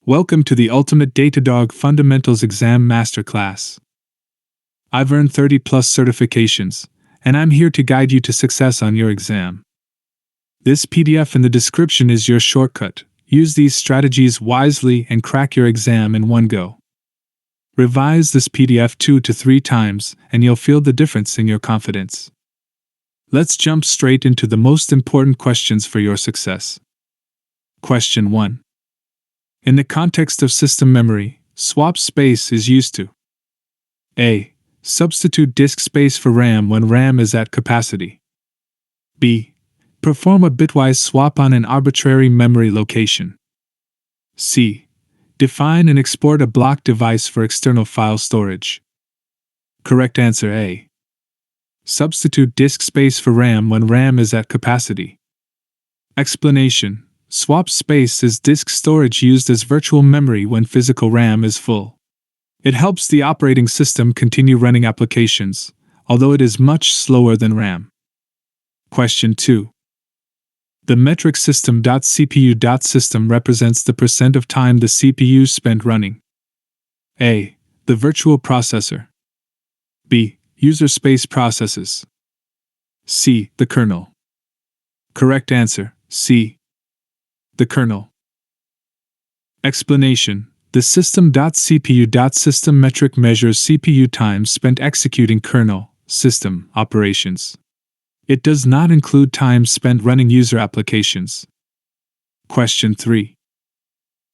Welcome to the Ultimate Datadog Fundamentals Exam Masterclass. I've earned 30 plus certifications, and I'm here to guide you to success on your exam. This PDF in the description is your shortcut. Use these strategies wisely and crack your exam in one go. Revise this PDF 2 to 3 times, and you'll feel the difference in your confidence. Let's jump straight into the most important questions for your success. Question 1. In the context of system memory, swap space is used to A. Substitute disk space for RAM when RAM is at capacity. B. Perform a bitwise swap on an arbitrary memory location. C. Define and export a block device for external file storage. Correct answer A. Substitute disk space for RAM when RAM is at capacity. Explanation. Swap space is disk storage used as virtual memory when physical RAM is full. It helps the operating system continue running applications, although it is much slower than RAM. Question 2. The metric system.cpu.system represents the percent of time the CPU spent running. A. The virtual processor. B. User space processes. C. The kernel. Correct answer, C. The kernel. Explanation. The system.cpu.system metric measures CPU time spent executing kernel system operations. It does not include time spent running user applications. Question 3.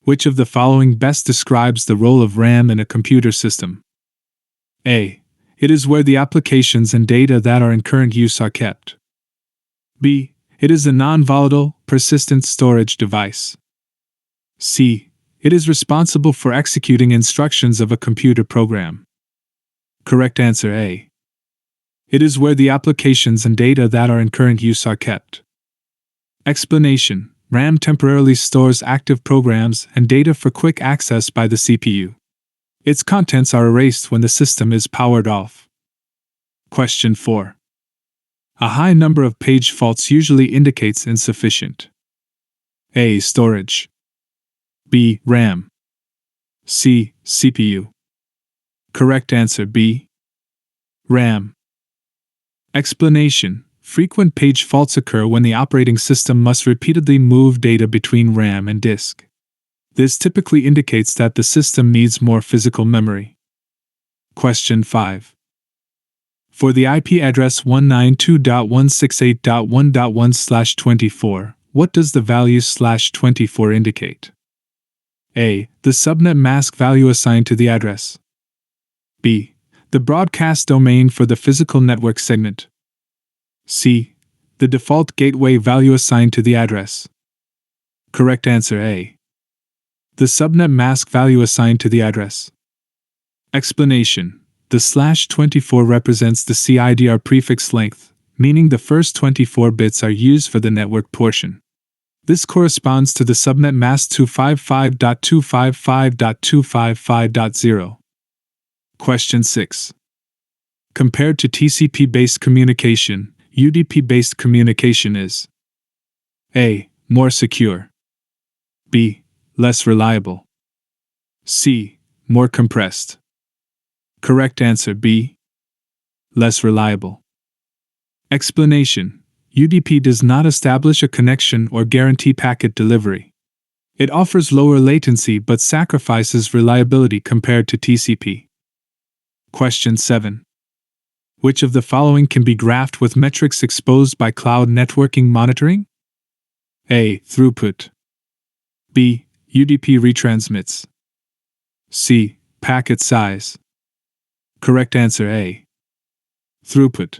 Which of the following best describes the role of RAM in a computer system? A. It is where the applications and data that are in current use are kept. B. It is a non-volatile, persistent storage device. C. It is responsible for executing instructions of a computer program. Correct answer A. It is where the applications and data that are in current use are kept. Explanation. RAM temporarily stores active programs and data for quick access by the CPU. Its contents are erased when the system is powered off. Question 4. A high number of page faults usually indicates insufficient. A. Storage. B. RAM. C. CPU. Correct answer B. RAM. Explanation. Frequent page faults occur when the operating system must repeatedly move data between RAM and disk. This typically indicates that the system needs more physical memory. Question 5. For the IP address 192.168.1.1/24, what does the value /24 indicate? A. The subnet mask value assigned to the address. B. The broadcast domain for the physical network segment. C. The default gateway value assigned to the address. Correct answer A. The subnet mask value assigned to the address. Explanation. The /24 represents the CIDR prefix length, meaning the first 24 bits are used for the network portion. This corresponds to the subnet mask 255.255.255.0. Question 6. Compared to TCP-based communication, UDP-based communication is A. More secure. B. Less reliable. C. More compressed. Correct answer B. Less reliable. Explanation. UDP does not establish a connection or guarantee packet delivery. It offers lower latency but sacrifices reliability compared to TCP. Question 7. Which of the following can be graphed with metrics exposed by cloud networking monitoring? A. Throughput. B. UDP retransmits. C. Packet size. Correct answer A. Throughput.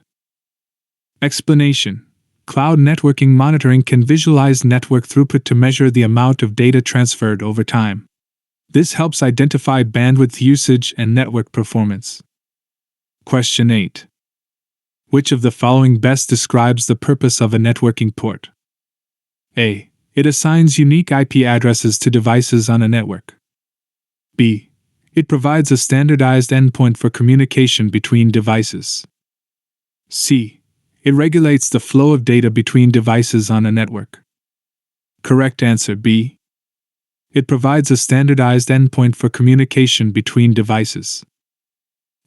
Explanation. Cloud networking monitoring can visualize network throughput to measure the amount of data transferred over time. This helps identify bandwidth usage and network performance. Question 8. Which of the following best describes the purpose of a networking port? A. It assigns unique IP addresses to devices on a network. B. It provides a standardized endpoint for communication between devices. C. It regulates the flow of data between devices on a network. Correct answer B. It provides a standardized endpoint for communication between devices.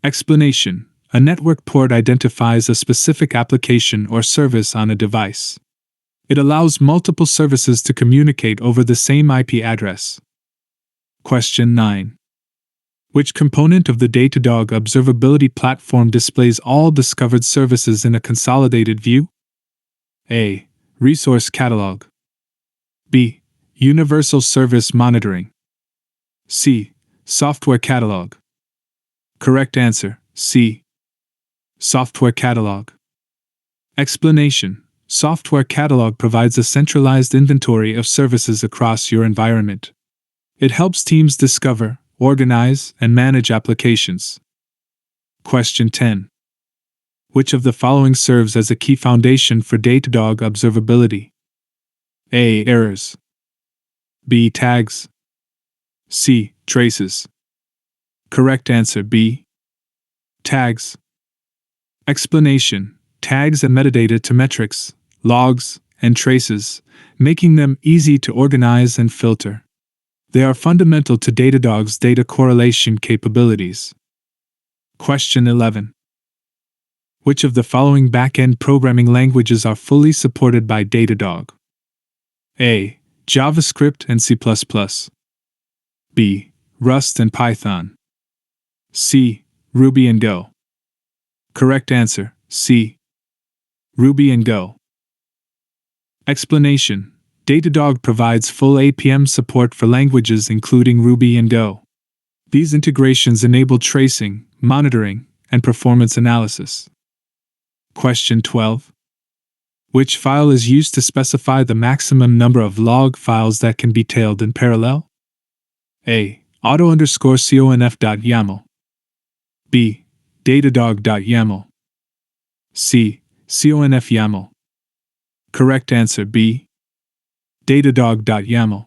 Explanation: a network port identifies a specific application or service on a device. It allows multiple services to communicate over the same IP address. Question 9. Which component of the Datadog observability platform displays all discovered services in a consolidated view? A. Resource catalog. B. Universal service monitoring. C. Software catalog. Correct answer: C. Software catalog. Explanation: software catalog provides a centralized inventory of services across your environment. It helps teams discover, organize, and manage applications. Question 10. Which of the following serves as a key foundation for Datadog observability? A. Errors. B. Tags. C. Traces. Correct answer: B. Tags. Explanation: tags add metadata to metrics, logs, and traces, making them easy to organize and filter. They are fundamental to Datadog's data correlation capabilities. Question 11. Which of the following back-end programming languages are fully supported by Datadog? A. JavaScript and C++. B. Rust and Python. C. Ruby and Go. Correct answer: C. Ruby and Go. Explanation: Datadog provides full APM support for languages including Ruby and Go. These integrations enable tracing, monitoring, and performance analysis. Question 12. Which file is used to specify the maximum number of log files that can be tailed in parallel? A. auto_conf.yaml. B. datadog.yaml. C. conf.yaml. Correct answer: B. datadog.yaml.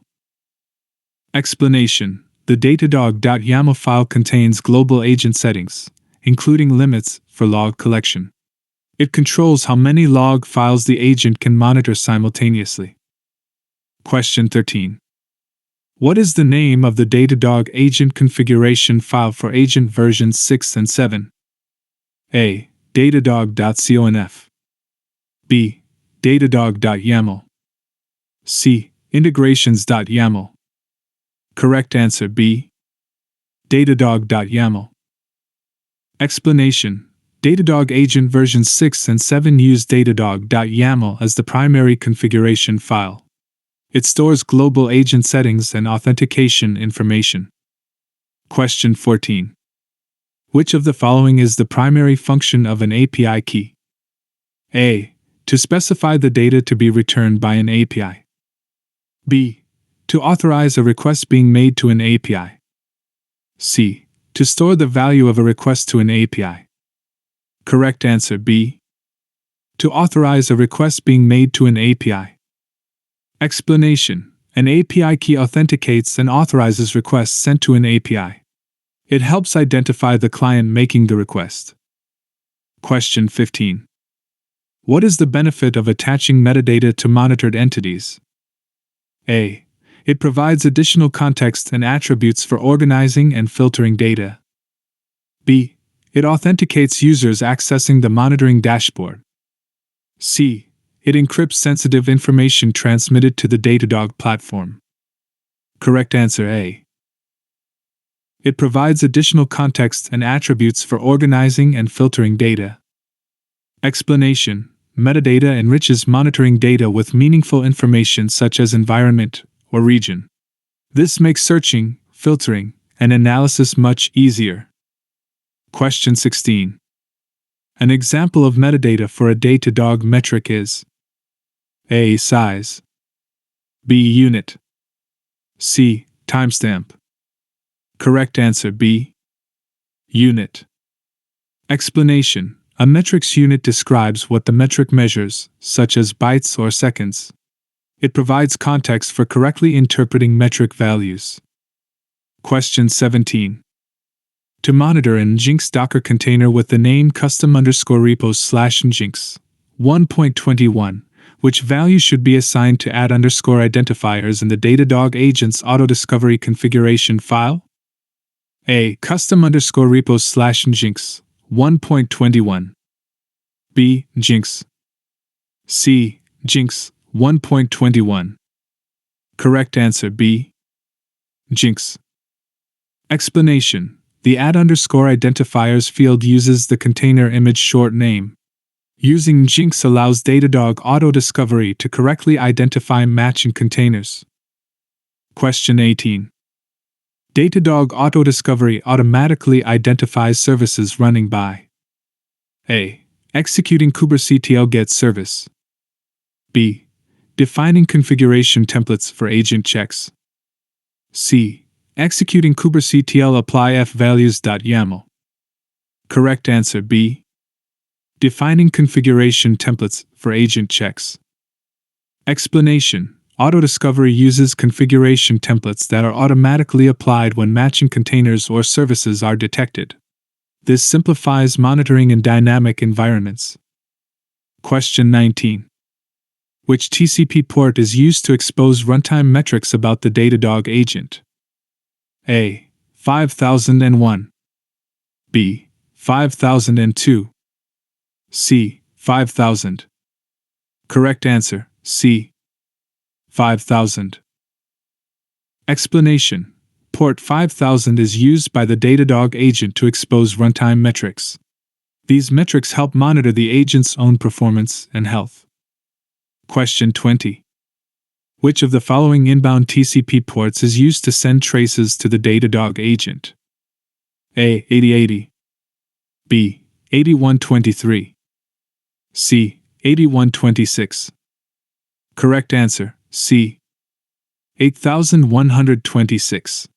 Explanation: the datadog.yaml file contains global agent settings, including limits for log collection. It controls how many log files the agent can monitor simultaneously. Question 13. What is the name of the Datadog agent configuration file for agent versions 6 and 7? A. datadog.conf. B. datadog.yaml. C. integrations.yaml. Correct answer: B. datadog.yaml. Explanation: Datadog agent versions 6 and 7 use datadog.yaml as the primary configuration file. It stores global agent settings and authentication information. Question 14. Which of the following is the primary function of an API key? A. To specify the data to be returned by an API. B. To authorize a request being made to an API. C. To store the value of a request to an API. Correct answer: B. To authorize a request being made to an API. Explanation: an API key authenticates and authorizes requests sent to an API. It helps identify the client making the request. Question 15. What is the benefit of attaching metadata to monitored entities? A. It provides additional context and attributes for organizing and filtering data. B. It authenticates users accessing the monitoring dashboard. C. It encrypts sensitive information transmitted to the Datadog platform. Correct answer: A. It provides additional context and attributes for organizing and filtering data. Explanation: metadata enriches monitoring data with meaningful information such as environment or region. This makes searching, filtering, and analysis much easier. Question 16. An example of metadata for a Datadog metric is A. Size. B. Unit. C. Timestamp. Correct answer: B. Unit. Explanation: a metrics unit describes what the metric measures, such as bytes or seconds. It provides context for correctly interpreting metric values. Question 17. To monitor an Nginx Docker container with the name custom_repos/Nginx 1.21, Which value should be assigned to add underscore identifiers in the Datadog agent's auto-discovery configuration file? A. Custom underscore repos slash Jinx 1.21. B. Jinx. C. Jinx 1.21. Correct answer B. Jinx. Explanation. The add underscore identifiers field uses the container image short name. Using Jinx allows Datadog auto-discovery to correctly identify matching containers. Question 18. Datadog auto-discovery automatically identifies services running by A. Executing kubectl get service. B. Defining configuration templates for agent checks. C. Executing kubectl apply fvalues.yaml. Correct answer B. Defining configuration templates for agent checks. Explanation. Auto-discovery uses configuration templates that are automatically applied when matching containers or services are detected. This simplifies monitoring in dynamic environments. Question 19. Which TCP port is used to expose runtime metrics about the Datadog agent? A. 5001. B. 5002. C. 5000. Correct answer C. 5000. Explanation. Port 5000 is used by the Datadog agent to expose runtime metrics. These metrics help monitor the agent's own performance and health. Question 20. Which of the following inbound TCP ports is used to send traces to the Datadog agent? A. 8080. B. 8123. C. 8126. Correct answer C. 8126.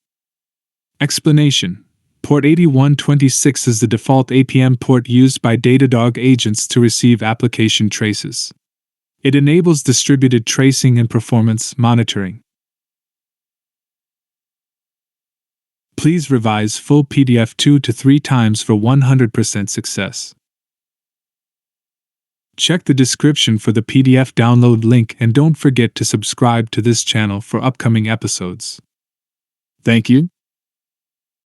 Explanation. Port 8126 is the default APM port used by Datadog agents to receive application traces. It enables distributed tracing and performance monitoring. Please revise full PDF 2 to 3 times for 100% success. Check the description for the PDF download link and don't forget to subscribe to this channel for upcoming episodes. Thank you.